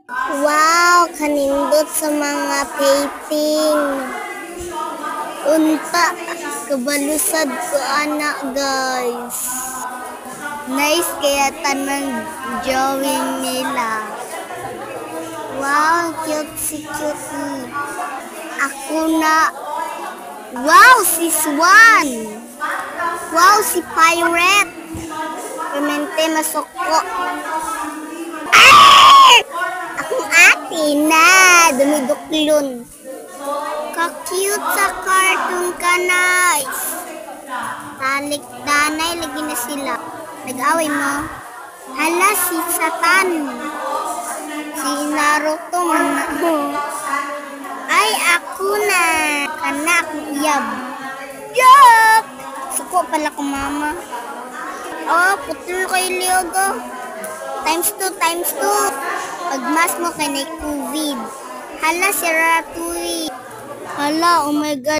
Wow, kanindot sa mga painting. Unta, kabalusad ko anak guys. Nice kaya tanang drawing nila. Wow, cute si cutie. Ako na. Wow, si Swan. Wow, si Pirate. Permente masoko. Ah! Akong ate na. Dumiduklon. Ka-cute sa cartoon ka, nice. Talik-danay, lagi na sila. Nag-away mo? Hala, si Satan. Si Naruto man. Ay, ako na. Kana akong iyab. Yuck! Suko pala ko, mama. Oh, putol ko yung liyogo. Times 2, times 2. Pagmas mo kay na COVID. Hala, si Ratui. Hala, oh my God.